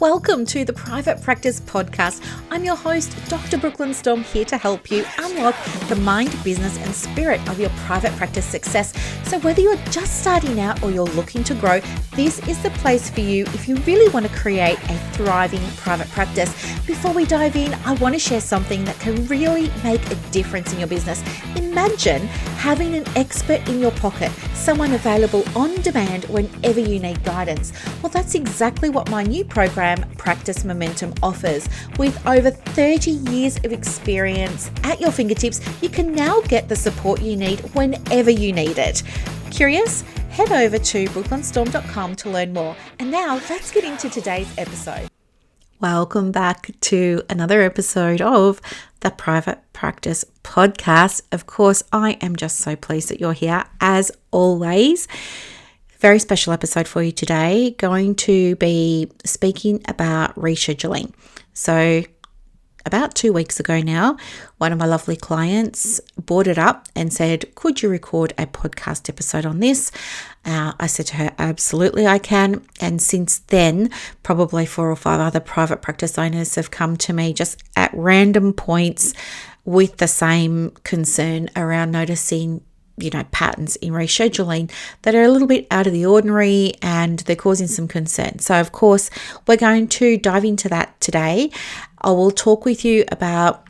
Welcome to the Private Practice Podcast. I'm your host, Dr. Brooklyn Storme, here to help you unlock the mind, business, and spirit of your private practice success. So whether you're just starting out or you're looking to grow, this is the place for you if you really want to create a thriving private practice. Before we dive in, I want to share something that can really make a difference in your business. Imagine having an expert in your pocket, someone available on demand whenever you need guidance. Well, that's exactly what my new program, Practice Momentum, offers. With over 30 years of experience at your fingertips, you can now get the support you need whenever you need it. Curious? Head over to brooklynstorme.com to learn more. And now let's get into today's episode. Welcome back to another episode of the Private Practice Podcast. Of course, I am just so pleased that you're here as always. Very special episode for you today. Going to be speaking about rescheduling. So about 2 weeks ago now, one of my lovely clients brought it up and said, could you record a podcast episode on this? I said to her, absolutely I can. And since then, probably 4 or 5 other private practice owners have come to me just at random points with the same concern around noticing patterns in rescheduling that are a little bit out of the ordinary and they're causing some concern. So of course, we're going to dive into that today. I will talk with you about,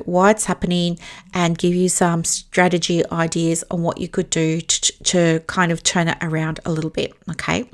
why it's happening and give you some strategy ideas on what you could do to kind of turn it around a little bit. Okay.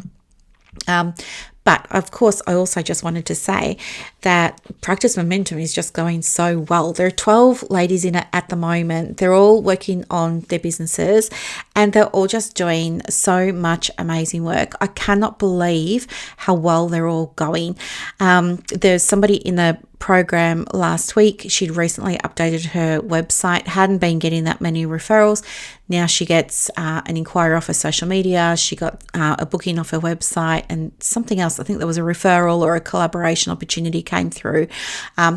But of course, I also just wanted to say that Practice Momentum is just going so well. There are 12 ladies in it at the moment. They're all working on their businesses and they're all just doing so much amazing work. I cannot believe how well they're all going. There's somebody in the program last week. She'd recently updated her website, hadn't been getting that many referrals. Now she gets an inquiry off her social media. She got a booking off her website and something else. I think there was a referral or a collaboration opportunity came through,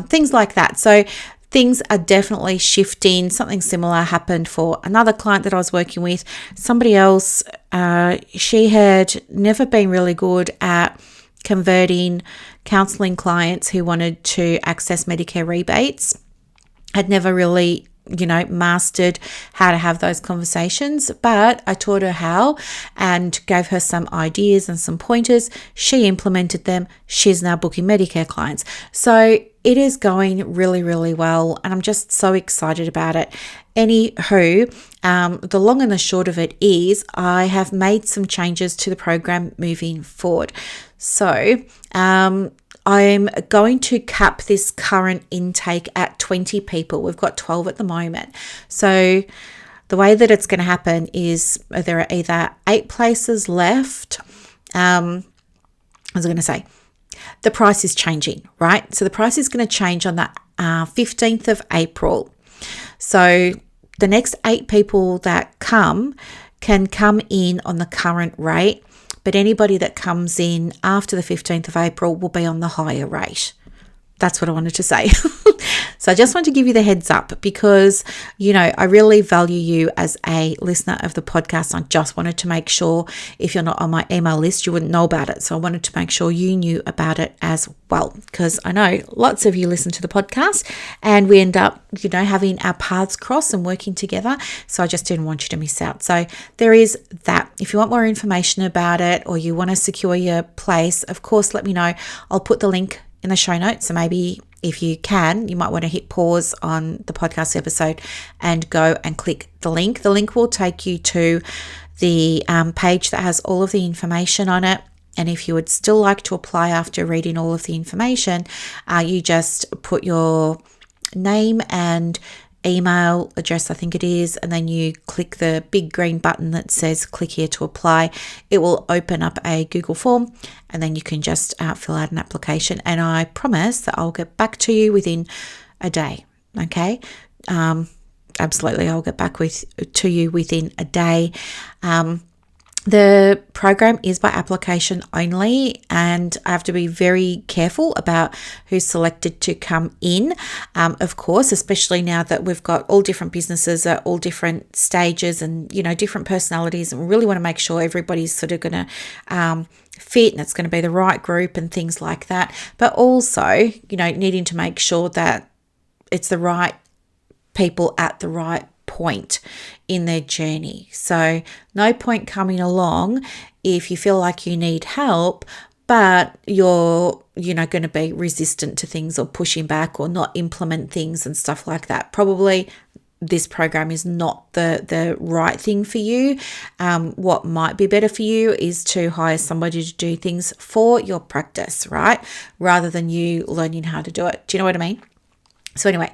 things like that. So things are definitely shifting. Something similar happened for another client that I was working with. Somebody else, she had never been really good at converting counselling clients who wanted to access Medicare rebates, had never really mastered how to have those conversations, but I taught her how and gave her some ideas and some pointers. She implemented them. She's now booking Medicare clients. So it is going really, really well. And I'm just so excited about it. Anywho, the long and the short of it is I have made some changes to the program moving forward. So, I'm going to cap this current intake at 20 people. We've got 12 at the moment. So the way that it's going to happen is there are either 8 places left. The price is changing, right? So the price is going to change on the 15th of April. So the next 8 people that can come in on the current rate. But anybody that comes in after the 15th of April will be on the higher rate. That's what I wanted to say. So I just want to give you the heads up because, I really value you as a listener of the podcast. I just wanted to make sure if you're not on my email list, you wouldn't know about it. So I wanted to make sure you knew about it as well, because I know lots of you listen to the podcast and we end up, having our paths cross and working together. So I just didn't want you to miss out. So there is that. If you want more information about it or you want to secure your place, of course, let me know. I'll put the link in the show notes. So maybe if you can, you might want to hit pause on the podcast episode and go and click the link. The link will take you to the page that has all of the information on it. And if you would still like to apply after reading all of the information, you just put your name and email address, I think it is, and then you click the big green button that says click here to apply. It will open up a Google form and then you can just fill out an application, and I promise that I'll get back to you within a day. Okay, absolutely, I'll get back to you within a day. The program is by application only, and I have to be very careful about who's selected to come in. Of course, especially now that we've got all different businesses at all different stages and, different personalities, and we really want to make sure everybody's sort of going to fit and it's going to be the right group and things like that. But also, needing to make sure that it's the right people at the right point in their journey. So no point coming along if you feel like you need help, but you're going to be resistant to things or pushing back or not implement things and stuff like that. Probably this program is not the right thing for you. What might be better for you is to hire somebody to do things for your practice, right? Rather than you learning how to do it. Do you know what I mean? So anyway,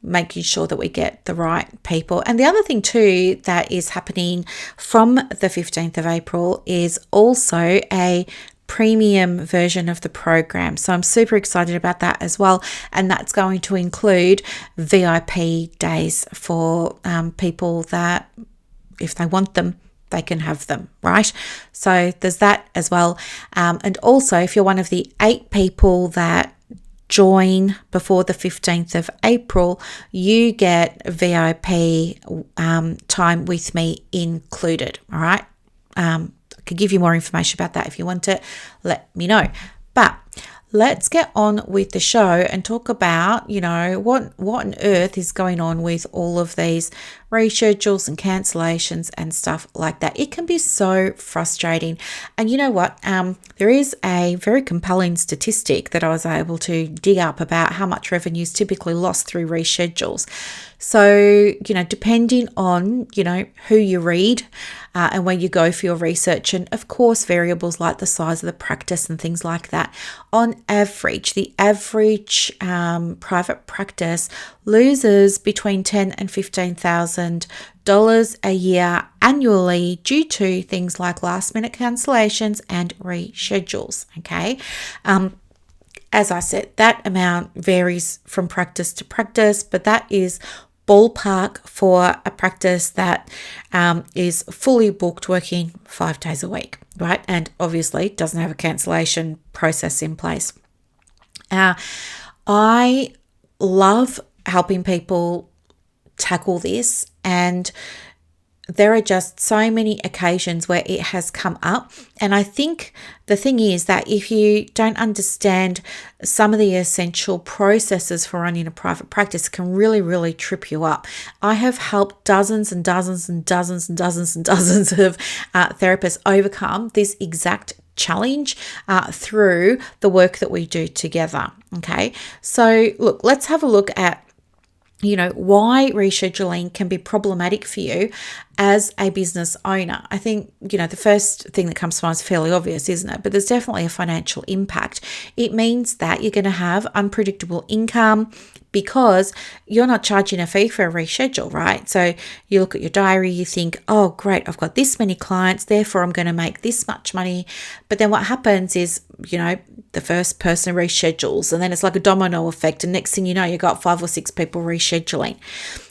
making sure that we get the right people. And the other thing too that is happening from the 15th of April is also a premium version of the program. So I'm super excited about that as well. And that's going to include VIP days for people that, if they want them, they can have them, right? So there's that as well. And also, if you're one of the 8 people that join before the 15th of April, you get VIP time with me included, all right? I could give you more information about that if you want it, let me know. But let's get on with the show and talk about, what on earth is going on with all of these reschedules and cancellations and stuff like that. It can be so frustrating. And you know what? There is a very compelling statistic that I was able to dig up about how much revenue is typically lost through reschedules. So, depending on, who you read and where you go for your research, and of course, variables like the size of the practice and things like that, on average, the average private practice loses between $10,000 and $15,000 a year annually due to things like last minute cancellations and reschedules. Okay. As I said, that amount varies from practice to practice, but that is ballpark for a practice that is fully booked, working 5 days a week, right? And obviously doesn't have a cancellation process in place. I love helping people tackle this, and there are just so many occasions where it has come up. And I think the thing is that if you don't understand some of the essential processes for running a private practice, it can really, really trip you up. I have helped dozens and dozens and dozens and dozens and dozens of therapists overcome this exact challenge through the work that we do together. Okay, so look, let's have a look at why rescheduling can be problematic for you as a business owner. I think, the first thing that comes to mind is fairly obvious, isn't it? But there's definitely a financial impact. It means that you're going to have unpredictable income because you're not charging a fee for a reschedule, right? So you look at your diary, you think, oh, great, I've got this many clients, therefore I'm going to make this much money. But then what happens is, the first person reschedules, and then it's like a domino effect. And next thing you know, you got 5 or 6 people rescheduling.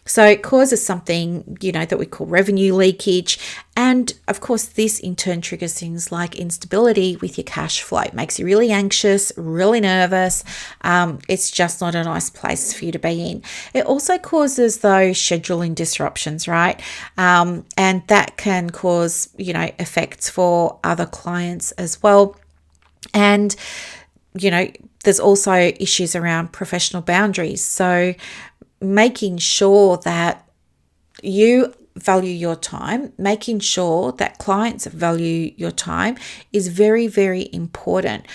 So it causes something, that we call revenue leakage. And of course, this in turn triggers things like instability with your cash flow. It makes you really anxious, really nervous. It's just not a nice place for you to be in. It also causes those scheduling disruptions, right? And that can cause, effects for other clients as well. And, there's also issues around professional boundaries. So making sure that you value your time, making sure that clients value your time is very, very important.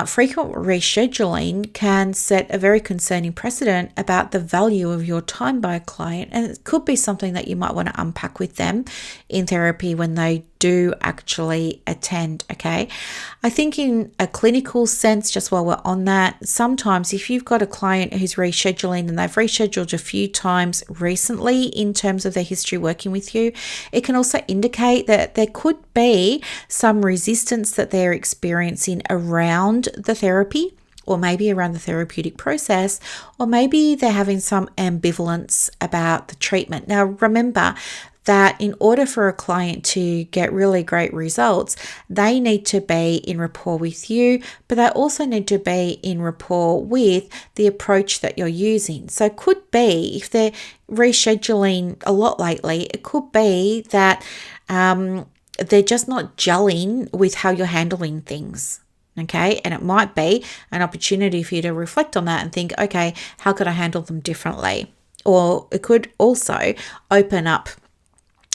Frequent rescheduling can set a very concerning precedent about the value of your time by a client, and it could be something that you might want to unpack with them in therapy when they do actually attend. Okay, I think in a clinical sense, just while we're on that, sometimes if you've got a client who's rescheduling and they've rescheduled a few times recently in terms of their history working with you, it can also indicate that there could be some resistance that they're experiencing around the therapy, or maybe around the therapeutic process, or maybe they're having some ambivalence about the treatment. Now, remember, that in order for a client to get really great results, they need to be in rapport with you, but they also need to be in rapport with the approach that you're using. So it could be, if they're rescheduling a lot lately, it could be that they're just not gelling with how you're handling things. Okay. And it might be an opportunity for you to reflect on that and think, okay, how could I handle them differently? Or it could also open up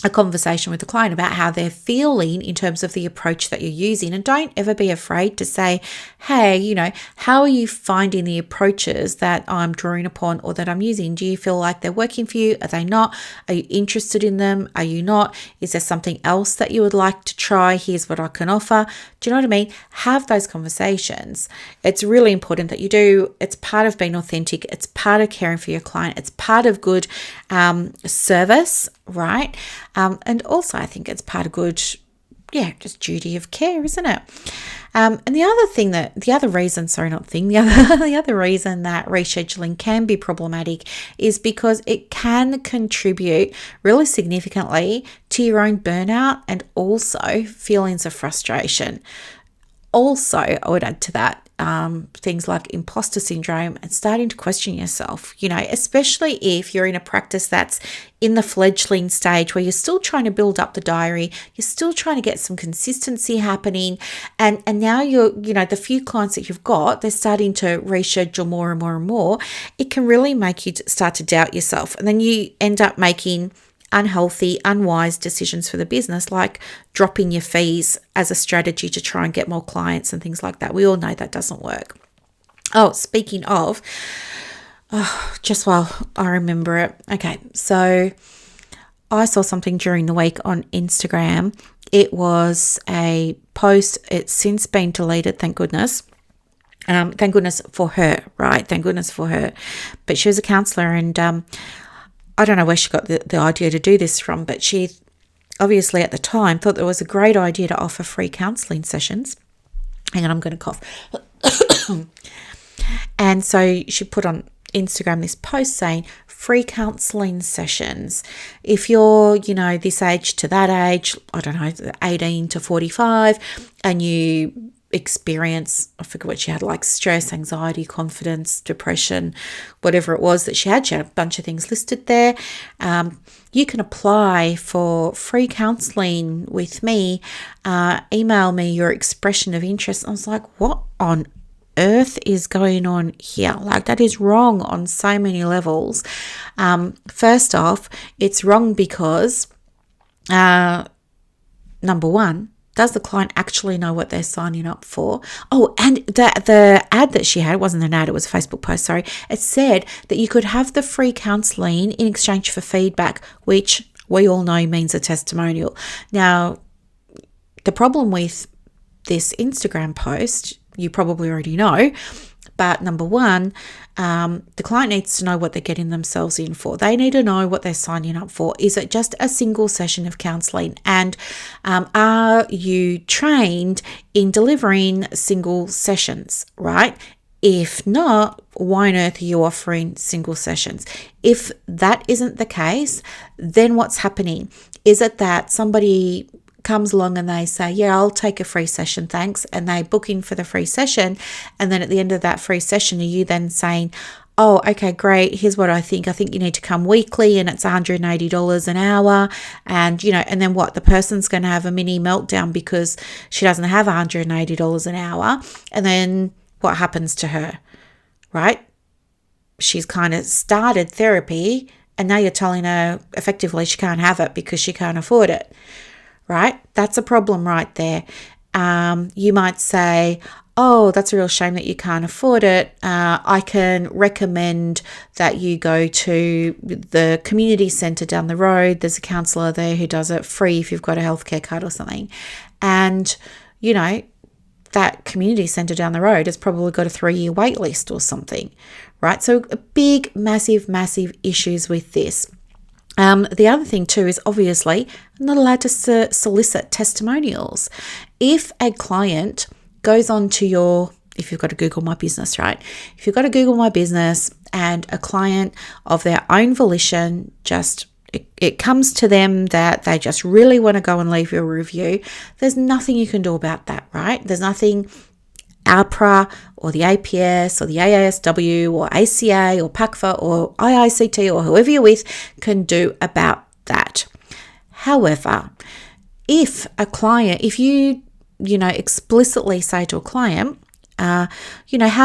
a conversation with the client about how they're feeling in terms of the approach that you're using. And don't ever be afraid to say, hey, how are you finding the approaches that I'm drawing upon or that I'm using? Do you feel like they're working for you? Are they not? Are you interested in them? Are you not? Is there something else that you would like to try? Here's what I can offer. Do you know what I mean? Have those conversations. It's really important that you do. It's part of being authentic. It's part of caring for your client. It's part of good service, right? And also I think it's part of good, just duty of care, isn't it? And the other reason that rescheduling can be problematic is because it can contribute really significantly to your own burnout and also feelings of frustration. Also, I would add to that things like imposter syndrome and starting to question yourself, especially if you're in a practice that's in the fledgling stage where you're still trying to build up the diary, you're still trying to get some consistency happening. And now the few clients that you've got, they're starting to reschedule more and more and more. It can really make you start to doubt yourself. And then you end up making unhealthy, unwise decisions for the business, like dropping your fees as a strategy to try and get more clients and things like that. We all know that doesn't work. Oh, speaking of, just while I remember it. Okay, so I saw something during the week on Instagram. It was a post. It's since been deleted, thank goodness. Thank goodness for her, right? Thank goodness for her. But she was a counsellor, and I don't know where she got the idea to do this from, but she obviously at the time thought it was a great idea to offer free counselling sessions. Hang on, I'm going to cough. And so she put on Instagram this post saying, free counselling sessions. If you're, this age to that age, I don't know, 18 to 45, and you experience, I forget what she had, like stress, anxiety, confidence, depression, whatever it was that she had a bunch of things listed there. You can apply for free counselling with me. Email me your expression of interest. I was like, what on earth is going on here? Like, that is wrong on so many levels. First off, it's wrong because number one, does the client actually know what they're signing up for? Oh, and the ad that she had, it wasn't an ad, it was a Facebook post, sorry. It said that you could have the free counselling in exchange for feedback, which we all know means a testimonial. Now, the problem with this Instagram post, you probably already know, but number one, the client needs to know what they're getting themselves in for. They need to know what they're signing up for. Is it just a single session of counselling? And are you trained in delivering single sessions, right? If not, why on earth are you offering single sessions? If that isn't the case, then what's happening? Is it that somebody comes along and they say, yeah, I'll take a free session, thanks, and they book in for the free session, and then at the end of that free session, are you then saying, oh, okay, great, here's what I think you need to come weekly and it's $180 an hour, and and then what? The person's going to have a mini meltdown because she doesn't have $180 an hour, and then what happens to her, right? She's kind of started therapy and now you're telling her effectively she can't have it because she can't afford it. Right? That's a problem right there. You might say, oh, that's a real shame that you can't afford it. I can recommend that you go to the community centre down the road. There's a counsellor there who does it free if you've got a healthcare card or something. And, that community centre down the road has probably got a 3-year wait list or something, right? So big, massive issues with this. The other thing too is obviously I'm not allowed to solicit testimonials. If a client goes on to if you've got to Google My Business, right? If you've got to Google My Business and a client of their own volition just it comes to them that they just really want to go and leave you a review, there's nothing you can do about that, right? There's nothing APRA or the APS or the AASW or ACA or PACFA or IICT or whoever you're with can do about that. However, if you explicitly say to a client, how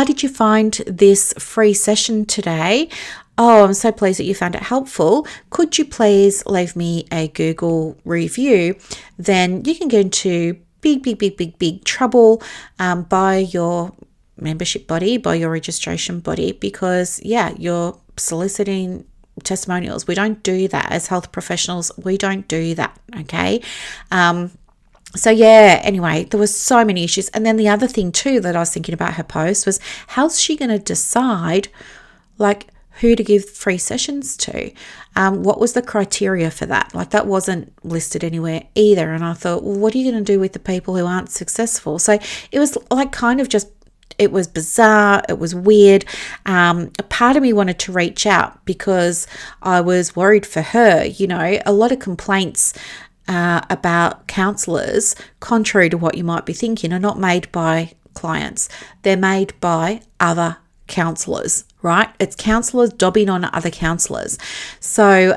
did you find this free session today? Oh, I'm so pleased that you found it helpful. Could you please leave me a Google review? Then you can get into big trouble by your membership body, by your registration body, because you're soliciting testimonials. We don't do that as health professionals. We don't do that. Okay. Anyway, there was so many issues. And then the other thing too that I was thinking about her post was, how's she going to decide who to give free sessions to? What was the criteria for that? That wasn't listed anywhere either. And I thought, well, what are you going to do with the people who aren't successful? So it was it was bizarre. It was weird. A part of me wanted to reach out because I was worried for her. A lot of complaints about counsellors, contrary to what you might be thinking, are not made by clients. They're made by other counsellors, right? It's counsellors dobbing on other counsellors. So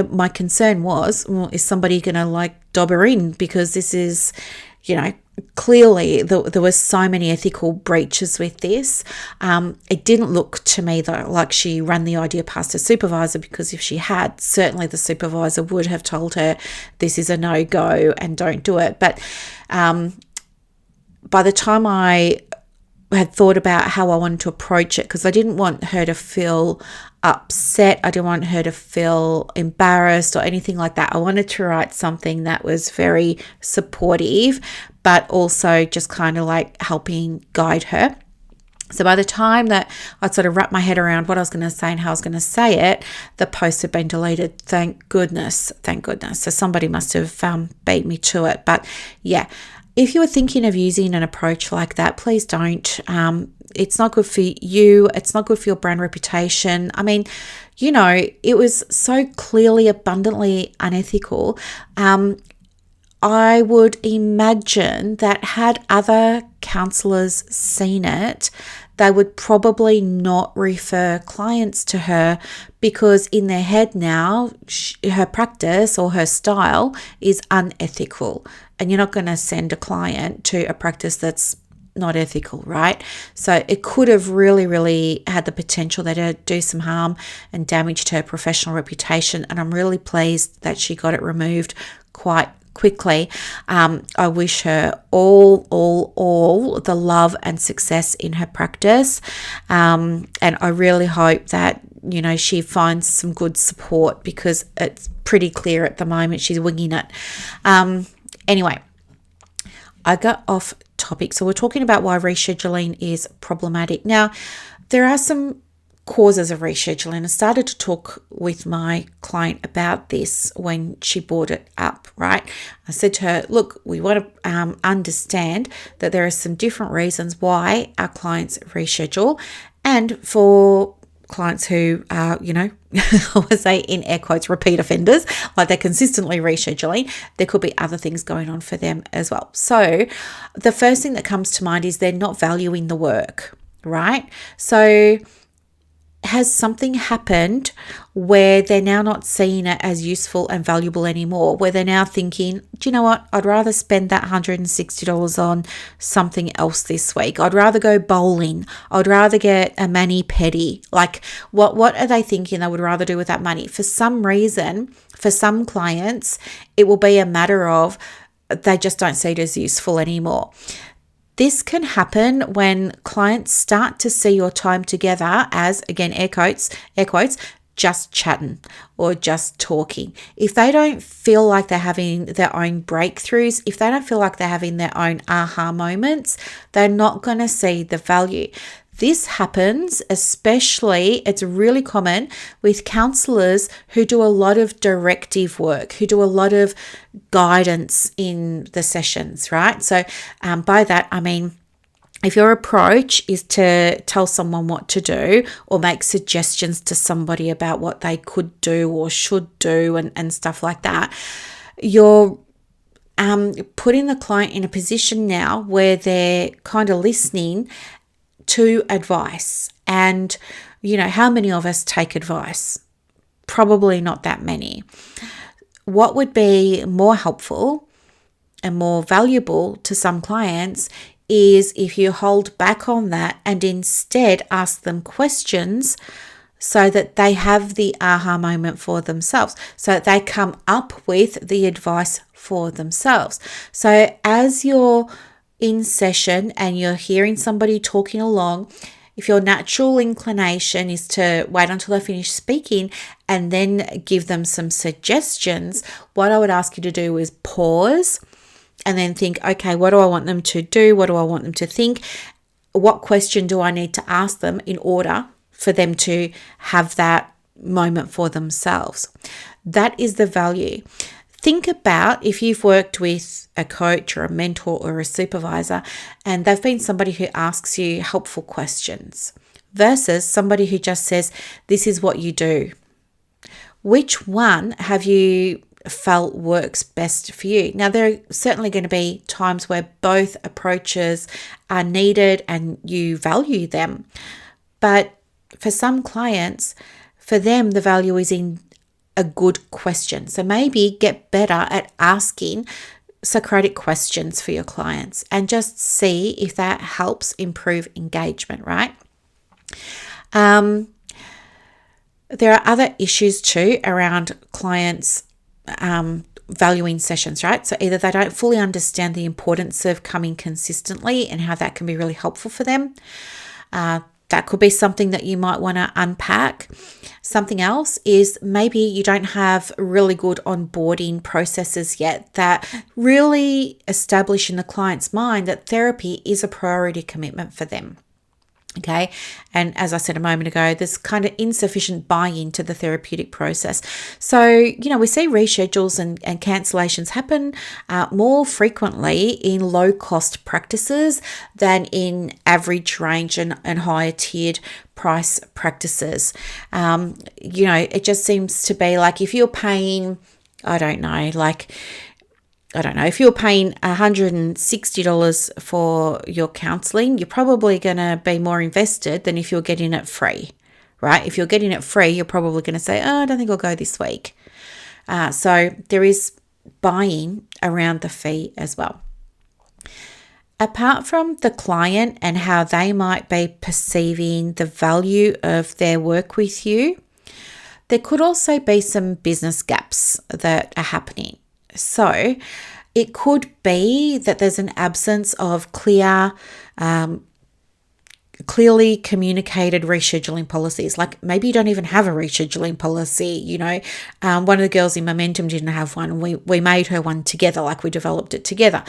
my concern was, well, is somebody going to dob her in? Because this is, clearly there were so many ethical breaches with this. It didn't look to me though like she ran the idea past her supervisor, because if she had, certainly the supervisor would have told her this is a no-go and don't do it. But by the time I had thought about how I wanted to approach it, because I didn't want her to feel upset, I didn't want her to feel embarrassed or anything like that. I wanted to write something that was very supportive, but also just kind of helping guide her. So by the time that I'd sort of wrapped my head around what I was going to say and how I was going to say it, the post had been deleted. Thank goodness. So somebody must have beat me to it. But yeah, if you were thinking of using an approach like that, please don't. It's not good for you. It's not good for your brand reputation. I mean, it was so clearly, abundantly unethical. I would imagine that had other counsellors seen it, they would probably not refer clients to her, because in their head now, her practice or her style is unethical. And you're not going to send a client to a practice that's not ethical, right? So it could have really, really had the potential that it'd do some harm and damage to her professional reputation. And I'm really pleased that she got it removed quite quickly. I wish her all the love and success in her practice. And I really hope that, she finds some good support, because it's pretty clear at the moment she's winging it. Anyway, I got off topic. So we're talking about why rescheduling is problematic. Now, there are some causes of rescheduling. I started to talk with my client about this when she brought it up, right? I said to her, look, we want to understand that there are some different reasons why our clients reschedule, and for clients who are, I would say in air quotes, repeat offenders, they're consistently rescheduling, there could be other things going on for them as well. So the first thing that comes to mind is they're not valuing the work, right? So has something happened where they're now not seeing it as useful and valuable anymore, where they're now thinking, do you know what, I'd rather spend that $160 on something else this week. I'd rather go bowling. I'd rather get a mani-pedi. What are they thinking they would rather do with that money? For some reason, for some clients, it will be a matter of they just don't see it as useful anymore. This can happen when clients start to see your time together as, again, air quotes, just chatting or just talking. If they don't feel like they're having their own breakthroughs, if they don't feel like they're having their own aha moments, they're not going to see the value. This happens especially, it's really common with counsellors who do a lot of directive work, who do a lot of guidance in the sessions, right? So by that, I mean, If your approach is to tell someone what to do or make suggestions to somebody about what they could do or should do and stuff like that, you're putting the client in a position now where they're kind of listening to advice. And, how many of us take advice? Probably not that many. What would be more helpful and more valuable to some clients is if you hold back on that and instead ask them questions so that they have the aha moment for themselves, so that they come up with the advice for themselves. So as you're in session and you're hearing somebody talking along, if your natural inclination is to wait until they finish speaking and then give them some suggestions, what I would ask you to do is pause and then think, okay, what do I want them to do? What do I want them to think? What question do I need to ask them in order for them to have that moment for themselves? That is the value. Think about if you've worked with a coach or a mentor or a supervisor and they've been somebody who asks you helpful questions versus somebody who just says, this is what you do. Which one have you felt works best for you? Now, there are certainly going to be times where both approaches are needed and you value them. But for some clients, for them, the value is in a good question. So maybe get better at asking Socratic questions for your clients and just see if that helps improve engagement, right? There are other issues too around clients valuing sessions, right? So either they don't fully understand the importance of coming consistently and how that can be really helpful for them. That could be something that you might want to unpack. Something else is maybe you don't have really good onboarding processes yet that really establish in the client's mind that therapy is a priority commitment for them. Okay. And as I said a moment ago, there's kind of insufficient buy-in to the therapeutic process. So, we see reschedules and cancellations happen more frequently in low-cost practices than in average range and higher tiered price practices. It just seems to be like if you're paying, if you're paying $160 for your counselling, you're probably going to be more invested than if you're getting it free, right? If you're getting it free, you're probably going to say, I don't think I'll go this week. So there is buying around the fee as well. Apart from the client and how they might be perceiving the value of their work with you, there could also be some business gaps that are happening. So it could be that there's an absence of clearly communicated rescheduling policies. Like maybe you don't even have a rescheduling policy. One of the girls in Momentum didn't have one. We made her one together, like we developed it together.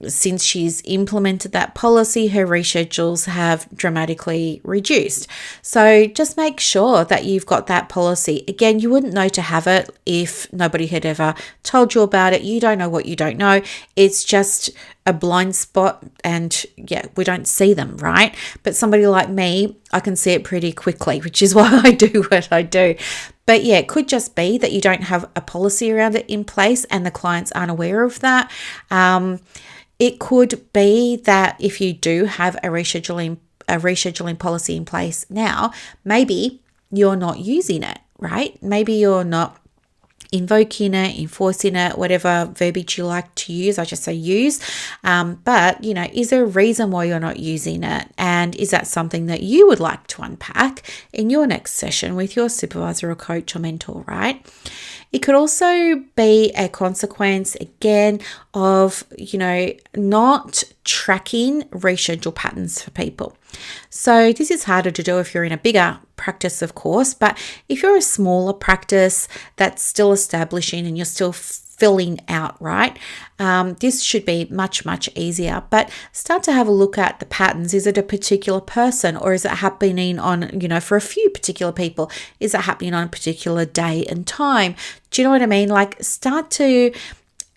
Since she's implemented that policy, her reschedules have dramatically reduced. So just make sure that you've got that policy. Again, you wouldn't know to have it if nobody had ever told you about it. You don't know what you don't know. It's just a blind spot and we don't see them, right? But somebody like me, I can see it pretty quickly, which is why I do what I do. But it could just be that you don't have a policy around it in place and the clients aren't aware of that. It could be that if you do have a rescheduling policy in place now, maybe you're not using it, right? Maybe you're not invoking it, enforcing it, whatever verbiage you like to use. I just say use. But, is there a reason why you're not using it? And is that something that you would like to unpack in your next session with your supervisor or coach or mentor, right? It could also be a consequence, again, of, not tracking reschedule patterns for people. So this is harder to do if you're in a bigger practice, of course, but if you're a smaller practice that's still establishing and you're still filling out, right? This should be much, much easier, but start to have a look at the patterns. Is it a particular person or is it happening on, for a few particular people? Is it happening on a particular day and time? Do you know what I mean? Like start to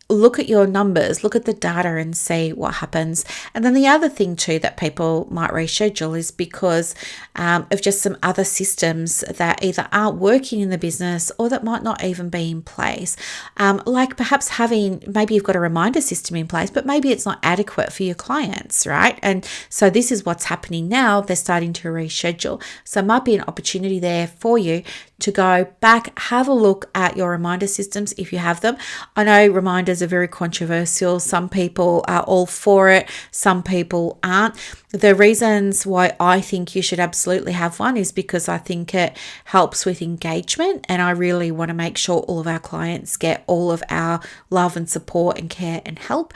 look at your numbers, look at the data and see what happens. And then the other thing too that people might reschedule is because of just some other systems that either aren't working in the business or that might not even be in place. Like perhaps maybe you've got a reminder system in place, but maybe it's not adequate for your clients, right? And so this is what's happening now. They're starting to reschedule. So it might be an opportunity there for you to go back, have a look at your reminder systems if you have them. I know reminders are very controversial. Some people are all for it, some people aren't. The reasons why I think you should absolutely have one is because I think it helps with engagement, and I really want to make sure all of our clients get all of our love and support and care and help.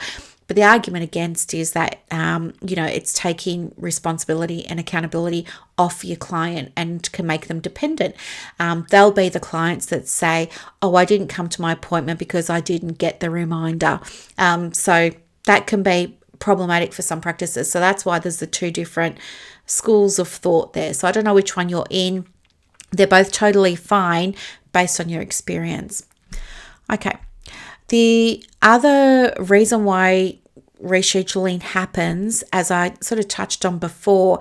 But the argument against is that, it's taking responsibility and accountability off your client and can make them dependent. They'll be the clients that say, oh, I didn't come to my appointment because I didn't get the reminder. So that can be problematic for some practices. So that's why there's the two different schools of thought there. So I don't know which one you're in. They're both totally fine based on your experience. Okay. The other reason why rescheduling happens, as I sort of touched on before,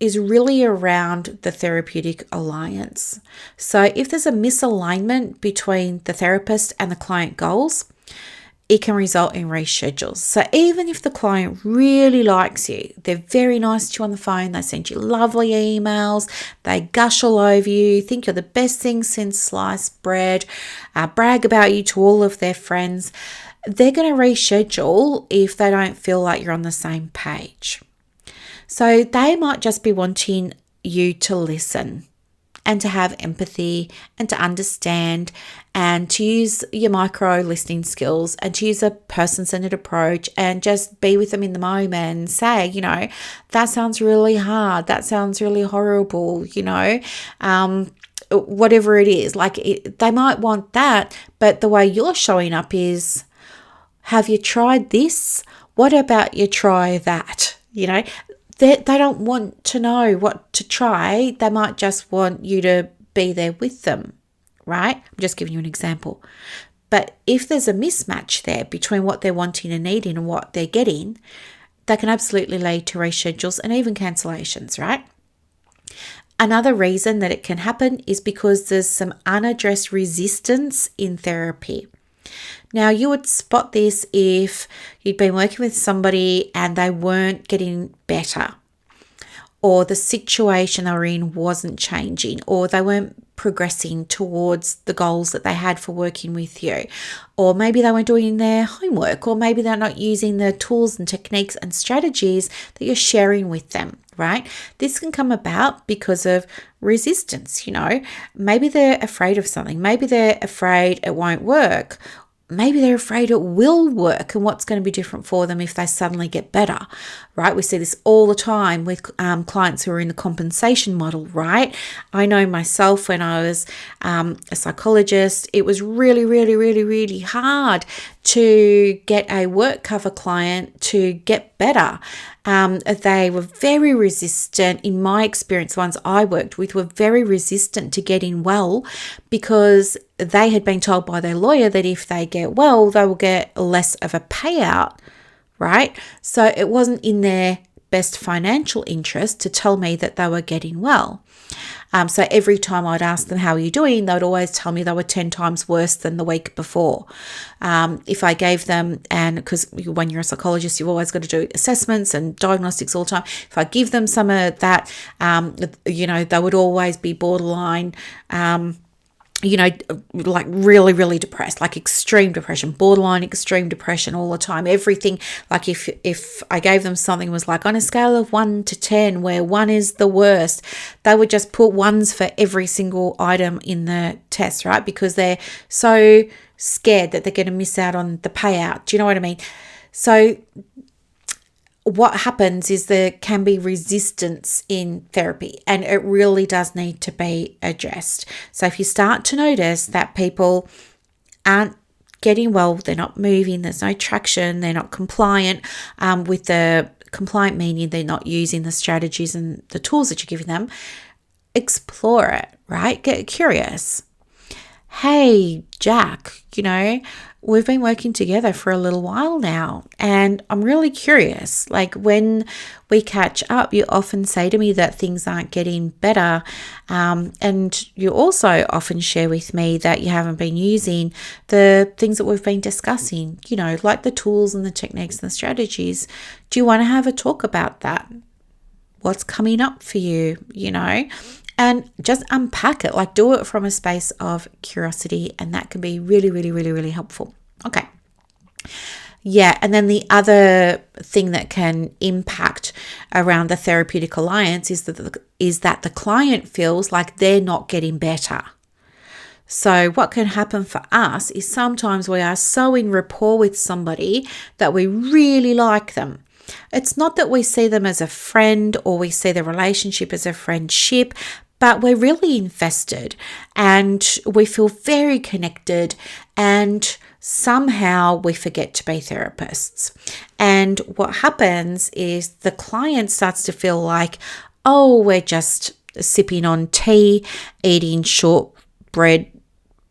is really around the therapeutic alliance. So if there's a misalignment between the therapist and the client goals, it can result in reschedules. So even if the client really likes you, they're very nice to you on the phone, they send you lovely emails, they gush all over you, think you're the best thing since sliced bread, brag about you to all of their friends, they're going to reschedule if they don't feel like you're on the same page. So they might just be wanting you to listen and to have empathy and to understand and to use your micro listening skills and to use a person-centered approach and just be with them in the moment and say, that sounds really hard. That sounds really horrible, whatever it is. They might want that, but the way you're showing up is, have you tried this? What about you try that? They don't want to know what to try. They might just want you to be there with them, right? I'm just giving you an example. But if there's a mismatch there between what they're wanting and needing and what they're getting, that can absolutely lead to reschedules and even cancellations, right? Another reason that it can happen is because there's some unaddressed resistance in therapy. Now, you would spot this if you'd been working with somebody and they weren't getting better, or the situation they were in wasn't changing, or they weren't progressing towards the goals that they had for working with you, or maybe they weren't doing their homework, or maybe they're not using the tools and techniques and strategies that you're sharing with them, right? This can come about because of resistance, Maybe they're afraid of something. Maybe they're afraid it won't work. Maybe they're afraid it will work and what's going to be different for them if they suddenly get better, right? We see this all the time with clients who are in the compensation model, right? I know myself when I was a psychologist, it was really, really, really, really hard to get a work cover client to get better. They were very resistant. In my experience, the ones I worked with were very resistant to getting well because they had been told by their lawyer that if they get well, they will get less of a payout, right? So it wasn't in their best financial interest to tell me that they were getting well. So every time I'd ask them, how are you doing? They would always tell me they were 10 times worse than the week before. If I gave them, and because when you're a psychologist, you've always got to do assessments and diagnostics all the time. If I give them some of that, they would always be borderline, like really, really depressed, like extreme depression, borderline extreme depression all the time. Everything, like if I gave them something was like on a scale of 1 to 10, where 1 is the worst, they would just put ones for every single item in the test, right? Because they're so scared that they're going to miss out on the payout. Do you know what I mean? So what happens is there can be resistance in therapy, and it really does need to be addressed. So if you start to notice that people aren't getting well, they're not moving, there's no traction, they're not compliant, with the compliant meaning they're not using the strategies and the tools that you're giving them, explore it, right? Get curious. hey, Jack, we've been working together for a little while now, and I'm really curious. Like, when we catch up, you often say to me that things aren't getting better. And you also often share with me that you haven't been using the things that we've been discussing, like the tools and the techniques and the strategies. Do you want to have a talk about that? What's coming up for you, and just unpack it, like do it from a space of curiosity. And that can be really, really, really, really helpful. Okay. Yeah. And then the other thing that can impact around the therapeutic alliance is that the client feels like they're not getting better. So what can happen for us is sometimes we are so in rapport with somebody that we really like them. It's not that we see them as a friend or we see the relationship as a friendship, but we're really invested and we feel very connected, and somehow we forget to be therapists. And what happens is the client starts to feel like, oh, we're just sipping on tea, eating shortbread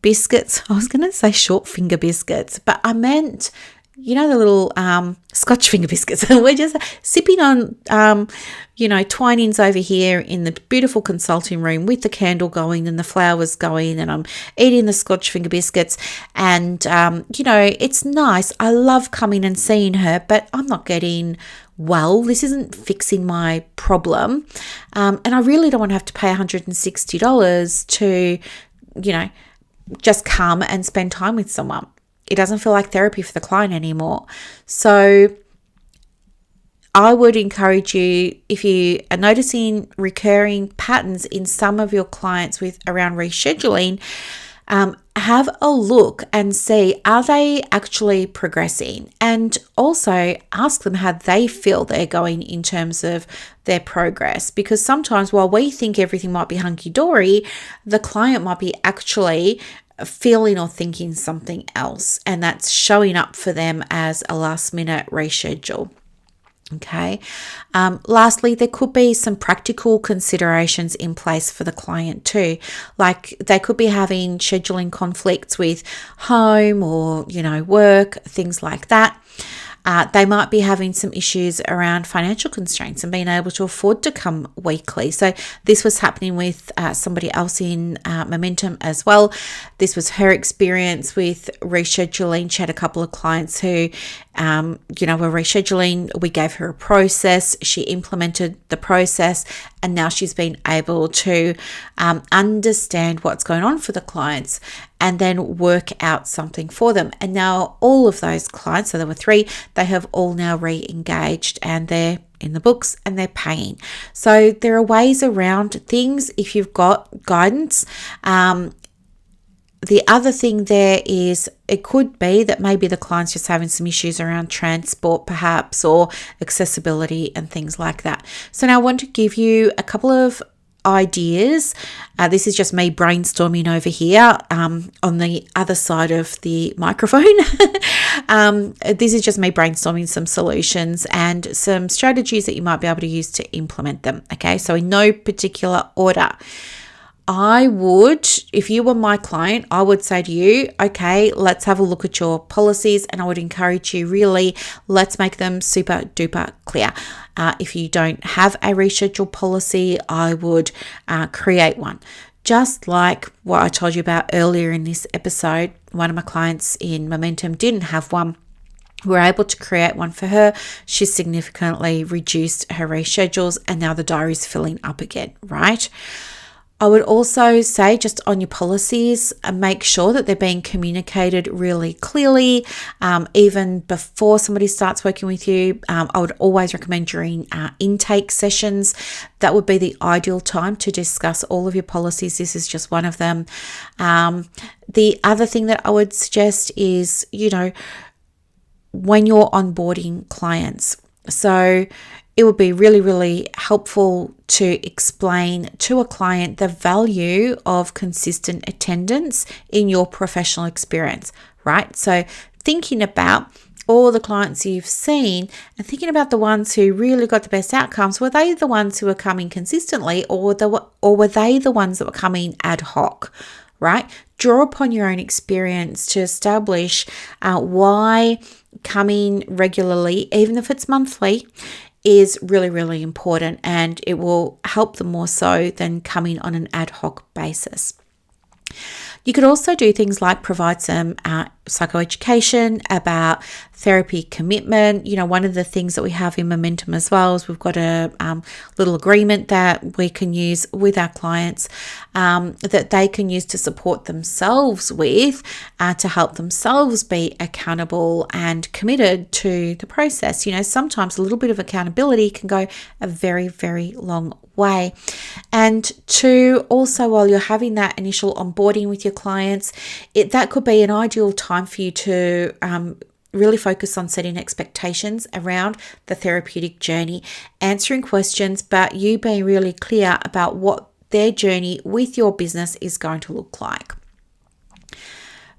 biscuits. I was going to say short finger biscuits, but I meant, the little Scotch finger biscuits. We're just sipping on, Twinings over here in the beautiful consulting room with the candle going and the flowers going, and I'm eating the Scotch finger biscuits. And, it's nice. I love coming and seeing her, but I'm not getting well. This isn't fixing my problem. And I really don't want to have to pay $160 to, just come and spend time with someone. It doesn't feel like therapy for the client anymore. So I would encourage you, if you are noticing recurring patterns in some of your clients around rescheduling, have a look and see, are they actually progressing? And also ask them how they feel they're going in terms of their progress. Because sometimes while we think everything might be hunky-dory, the client might be actually feeling or thinking something else, and that's showing up for them as a last-minute reschedule. Okay. Lastly, there could be some practical considerations in place for the client too. Like they could be having scheduling conflicts with home or, work, things like that. They might be having some issues around financial constraints and being able to afford to come weekly. So this was happening with somebody else in Momentum as well. This was her experience with rescheduling. She had a couple of clients who, were rescheduling. We gave her a process. She implemented the process, and now she's been able to understand what's going on for the clients and then work out something for them. And now all of those clients, so there were 3, they have all now re-engaged and they're in the books and they're paying. So there are ways around things if you've got guidance. The other thing there is it could be that maybe the client's just having some issues around transport perhaps, or accessibility and things like that. So now I want to give you a couple of ideas. This is just me brainstorming over here on the other side of the microphone. This is just me brainstorming some solutions and some strategies that you might be able to use to implement them. Okay, so in no particular order. I would, if you were my client, I would say to you, okay, let's have a look at your policies, and I would encourage you really, let's make them super duper clear. If you don't have a reschedule policy, I would create one. Just like what I told you about earlier in this episode, one of my clients in Momentum didn't have one. We were able to create one for her. She significantly reduced her reschedules, and now the diary's filling up again, right? I would also say, just on your policies, make sure that they're being communicated really clearly. Even before somebody starts working with you, I would always recommend during intake sessions. That would be the ideal time to discuss all of your policies. This is just one of them. The other thing that I would suggest is, when you're onboarding clients. So it would be really, really helpful to explain to a client the value of consistent attendance in your professional experience, right? So thinking about all the clients you've seen and thinking about the ones who really got the best outcomes, were they the ones who were coming consistently, or were they the ones that were coming ad hoc? right? Draw upon your own experience to establish why coming regularly, even if it's monthly, is really, really important, and it will help them more so than coming on an ad hoc basis. You could also do things like provide some psychoeducation about therapy commitment. One of the things that we have in Momentum as well is we've got a little agreement that we can use with our clients that they can use to support themselves with to help themselves be accountable and committed to the process. Sometimes a little bit of accountability can go a very, very long way. And to also, while you're having that initial onboarding with your clients, that could be an ideal time for you to really focus on setting expectations around the therapeutic journey, answering questions, but you being really clear about what their journey with your business is going to look like.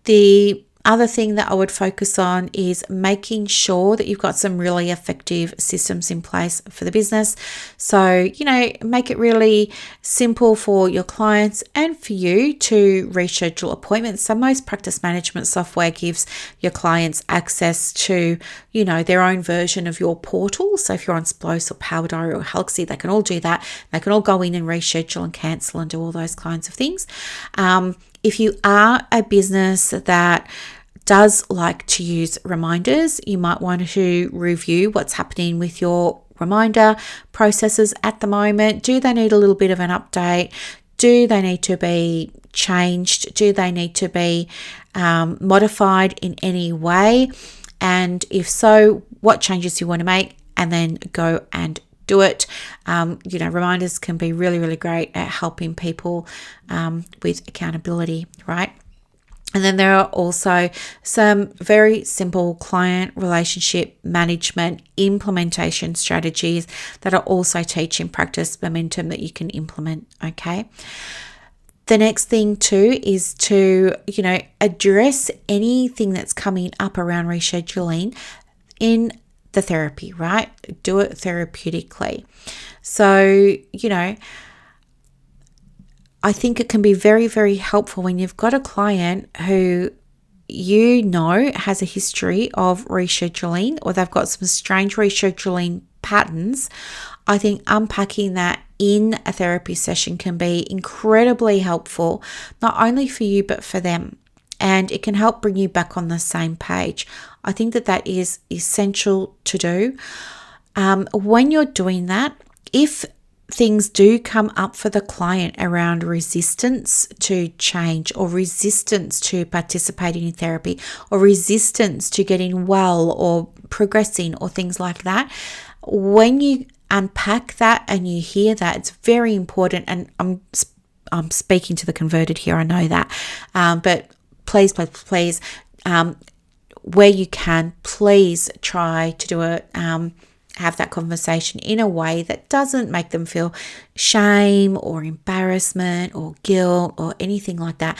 The other thing that I would focus on is making sure that you've got some really effective systems in place for the business. So, make it really simple for your clients and for you to reschedule appointments. So most practice management software gives your clients access to, their own version of your portal. So if you're on Splos or Power Diary or Halsey, they can all do that. They can all go in and reschedule and cancel and do all those kinds of things. If you are a business that does like to use reminders, you might want to review what's happening with your reminder processes at the moment. Do they need a little bit of an update? Do they need to be changed? Do they need to be modified in any way? And if so, what changes you want to make, and then go and do it. Reminders can be really, really great at helping people with accountability, right? And then there are also some very simple client relationship management implementation strategies that are also teaching practice momentum that you can implement, okay? The next thing too is to, address anything that's coming up around rescheduling in the therapy, right? Do it therapeutically. So, I think it can be very, very helpful when you've got a client who has a history of rescheduling, or they've got some strange rescheduling patterns. I think unpacking that in a therapy session can be incredibly helpful, not only for you, but for them. And it can help bring you back on the same page. I think that is essential to do. When you're doing that, if things do come up for the client around resistance to change, or resistance to participating in therapy, or resistance to getting well or progressing, or things like that, when you unpack that and you hear that, it's very important. And I'm speaking to the converted here, I know that, but please, where you can, please try to do it. Have that conversation in a way that doesn't make them feel shame or embarrassment or guilt or anything like that.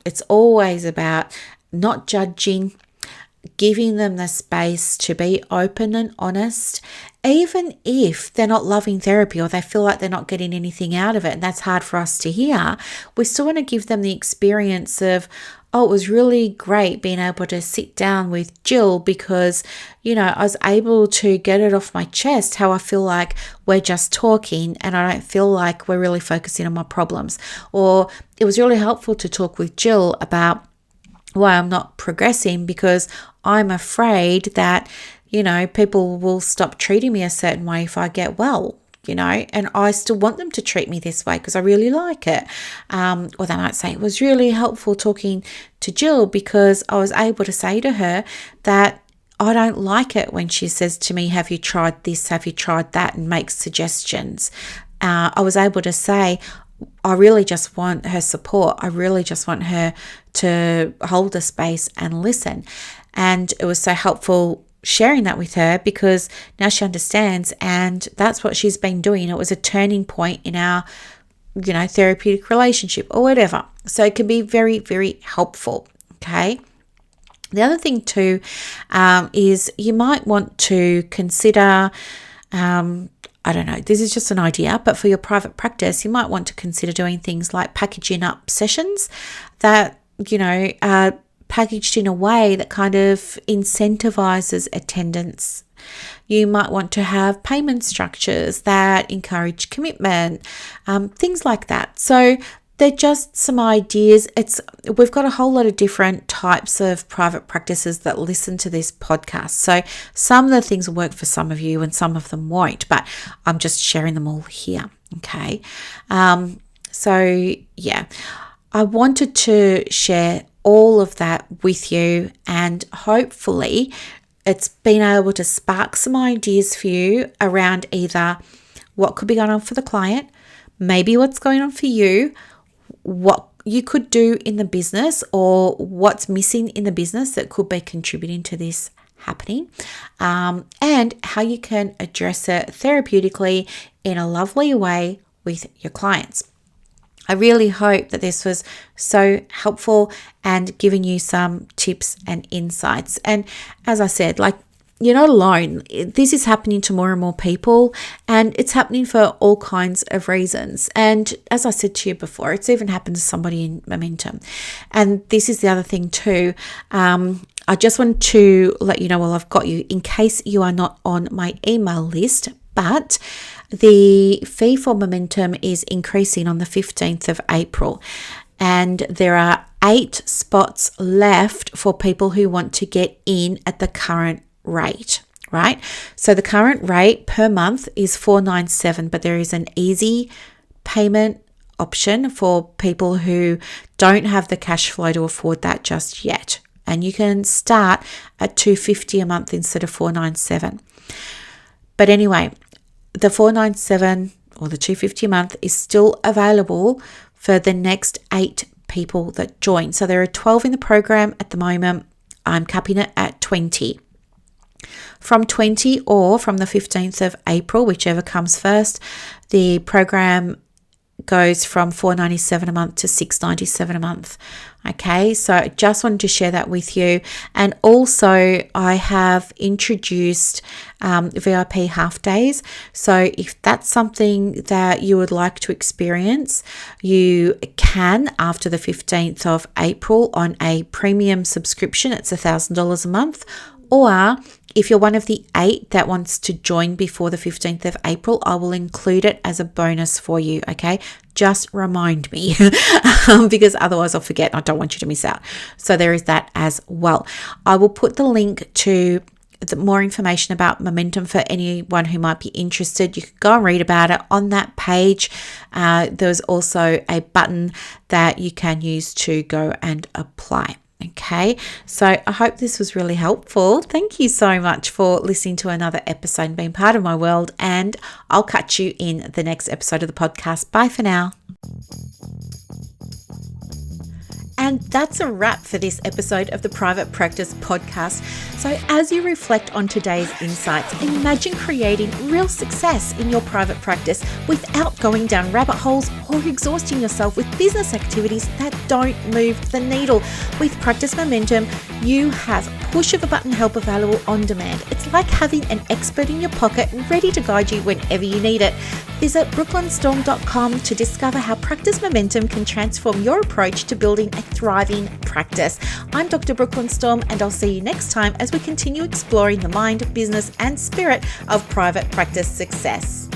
It's always about not judging, giving them the space to be open and honest, even if they're not loving therapy or they feel like they're not getting anything out of it. And that's hard for us to hear. We still want to give them the experience of, oh, it was really great being able to sit down with Jill because, I was able to get it off my chest how I feel like we're just talking and I don't feel like we're really focusing on my problems. Or it was really helpful to talk with Jill about why I'm not progressing because I'm afraid that, people will stop treating me a certain way if I get well. And I still want them to treat me this way because I really like it. Or they might say it was really helpful talking to Jill because I was able to say to her that I don't like it when she says to me, have you tried this? Have you tried that? And makes suggestions. I was able to say, I really just want her support. I really just want her to hold the space and listen. And it was so helpful sharing that with her because now she understands, and that's what she's been doing. It was a turning point in our, therapeutic relationship or whatever. So it can be very, very helpful. Okay. The other thing too is you might want to consider I don't know, this is just an idea, but for your private practice, you might want to consider doing things like packaging up sessions that, are packaged in a way that kind of incentivizes attendance. You might want to have payment structures that encourage commitment, things like that. So they're just some ideas. We've got a whole lot of different types of private practices that listen to this podcast. So some of the things will work for some of you and some of them won't, but I'm just sharing them all here. Okay. So yeah, I wanted to share all of that with you, and hopefully it's been able to spark some ideas for you around either what could be going on for the client, maybe what's going on for you, what you could do in the business, or what's missing in the business that could be contributing to this happening, and how you can address it therapeutically in a lovely way with your clients. I really hope that this was so helpful and giving you some tips and insights. And as I said, you're not alone. This is happening to more and more people, and it's happening for all kinds of reasons. And as I said to you before, it's even happened to somebody in Momentum. And this is the other thing too. I just want to let you know while I've got you, in case you are not on my email list, but the fee for Momentum is increasing on the 15th of April. And there are 8 spots left for people who want to get in at the current rate, right? So the current rate per month is $497, but there is an easy payment option for people who don't have the cash flow to afford that just yet. And you can start at $250 a month instead of $497. But anyway, the $497 or the $250 a month is still available for the next 8 people that join. So there are 12 in the program at the moment. I'm capping it at 20. From 20 or from the 15th of April, whichever comes first, the program goes from $497 a month to $697 a month. Okay, so I just wanted to share that with you. And also I have introduced VIP half days. So if that's something that you would like to experience, you can after the 15th of April on a premium subscription. It's $1,000 a month. Or if you're one of the 8 that wants to join before the 15th of April, I will include it as a bonus for you, okay? Just remind me because otherwise I'll forget and I don't want you to miss out. So there is that as well. I will put the link to more information about Momentum for anyone who might be interested. You can go and read about it on that page. There's also a button that you can use to go and apply. Okay, so I hope this was really helpful. Thank you so much for listening to another episode and being part of my world, and I'll catch you in the next episode of the podcast. Bye for now. And that's a wrap for this episode of the Private Practice Podcast. So as you reflect on today's insights, imagine creating real success in your private practice without going down rabbit holes or exhausting yourself with business activities that don't move the needle. With Practice Momentum, you have push of a button help available on demand. It's like having an expert in your pocket ready to guide you whenever you need it. Visit brooklynstorme.com to discover how Practice Momentum can transform your approach to building a thriving practice. I'm Dr. Brooklyn Storme, and I'll see you next time as we continue exploring the mind, business, and spirit of private practice success.